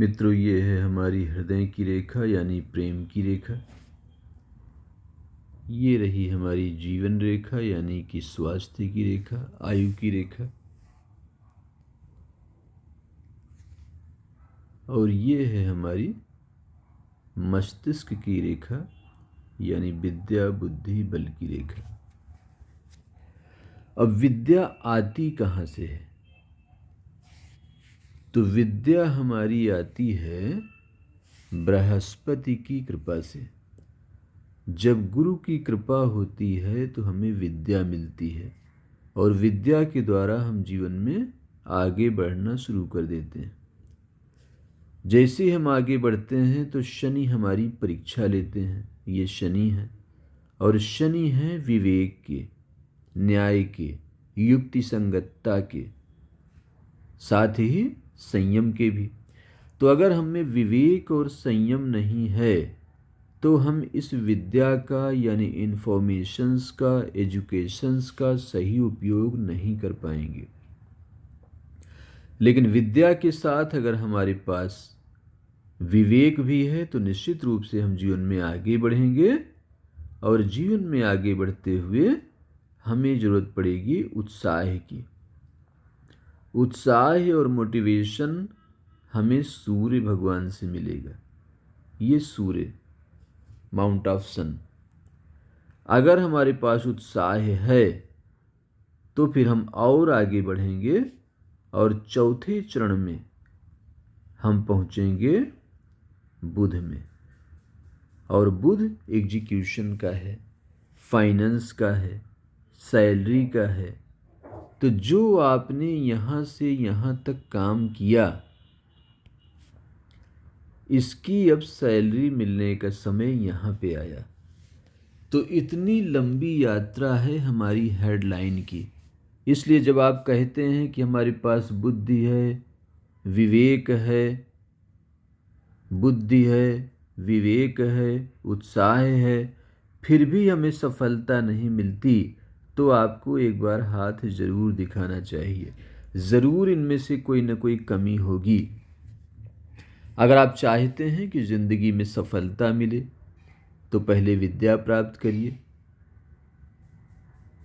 मित्रों, ये है हमारी हृदय की रेखा यानी प्रेम की रेखा। ये रही हमारी जीवन रेखा यानी कि स्वास्थ्य की रेखा, आयु की रेखा। और ये है हमारी मस्तिष्क की रेखा यानी विद्या, बुद्धि, बल की रेखा। अब विद्या आती कहाँ से है? तो विद्या हमारी आती है बृहस्पति की कृपा से। जब गुरु की कृपा होती है तो हमें विद्या मिलती है और विद्या के द्वारा हम जीवन में आगे बढ़ना शुरू कर देते हैं। जैसे हम आगे बढ़ते हैं तो शनि हमारी परीक्षा लेते हैं। ये शनि है और शनि है विवेक के, न्याय के, युक्ति संगतता के, साथ ही संयम के भी। तो अगर हमें विवेक और संयम नहीं है तो हम इस विद्या का यानी इन्फॉर्मेशंस का, एजुकेशंस का सही उपयोग नहीं कर पाएंगे। लेकिन विद्या के साथ अगर हमारे पास विवेक भी है तो निश्चित रूप से हम जीवन में आगे बढ़ेंगे और जीवन में आगे बढ़ते हुए हमें जरूरत पड़ेगी उत्साह की। उत्साह और मोटिवेशन हमें सूर्य भगवान से मिलेगा। ये सूर्य, माउंट ऑफ सन। अगर हमारे पास उत्साह है तो फिर हम और आगे बढ़ेंगे और चौथे चरण में हम पहुंचेंगे बुध में। और बुध एग्जीक्यूशन का है, फाइनेंस का है, सैलरी का है। तो जो आपने यहाँ से यहाँ तक काम किया, इसकी अब सैलरी मिलने का समय यहाँ पे आया। तो इतनी लंबी यात्रा है हमारी हेडलाइन की। इसलिए जब आप कहते हैं कि हमारे पास बुद्धि है, विवेक है, बुद्धि है, विवेक है, उत्साह है, फिर भी हमें सफलता नहीं मिलती, तो आपको एक बार हाथ जरूर दिखाना चाहिए। ज़रूर इनमें से कोई ना कोई कमी होगी। अगर आप चाहते हैं कि ज़िंदगी में सफलता मिले तो पहले विद्या प्राप्त करिए।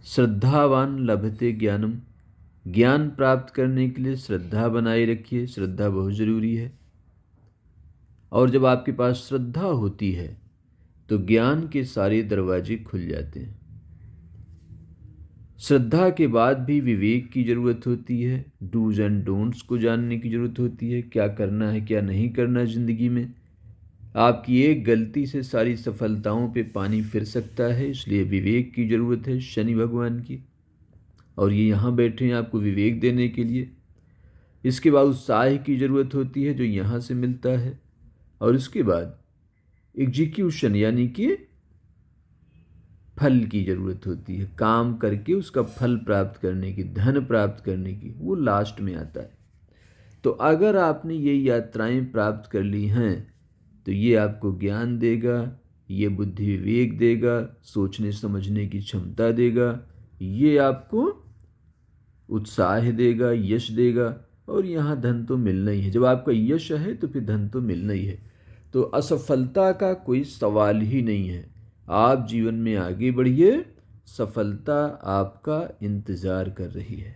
श्रद्धावान लभते ज्ञानम। ज्ञान प्राप्त करने के लिए श्रद्धा बनाए रखिए। श्रद्धा बहुत ज़रूरी है। और जब आपके पास श्रद्धा होती है तो ज्ञान के सारे दरवाजे खुल जाते हैं। श्रद्धा के बाद भी विवेक की ज़रूरत होती है। डूज एंड डोंट्स को जानने की ज़रूरत होती है। क्या करना है, क्या नहीं करना है ज़िंदगी में। आपकी एक गलती से सारी सफलताओं पे पानी फिर सकता है, इसलिए विवेक की ज़रूरत है शनि भगवान की। और ये यहाँ बैठे हैं आपको विवेक देने के लिए। इसके बाद उत्साह की ज़रूरत होती है जो यहाँ से मिलता है। और इसके बाद एग्जीक्यूशन यानी कि फल की ज़रूरत होती है। काम करके उसका फल प्राप्त करने की, धन प्राप्त करने की, वो लास्ट में आता है। तो अगर आपने ये यात्राएं प्राप्त कर ली हैं तो ये आपको ज्ञान देगा, ये बुद्धि विवेक देगा, सोचने समझने की क्षमता देगा, ये आपको उत्साह देगा, यश देगा। और यहाँ धन तो मिलना ही है। जब आपका यश है तो फिर धन तो मिलना ही है। तो असफलता का कोई सवाल ही नहीं है। आप जीवन में आगे बढ़िए, सफलता आपका इंतज़ार कर रही है।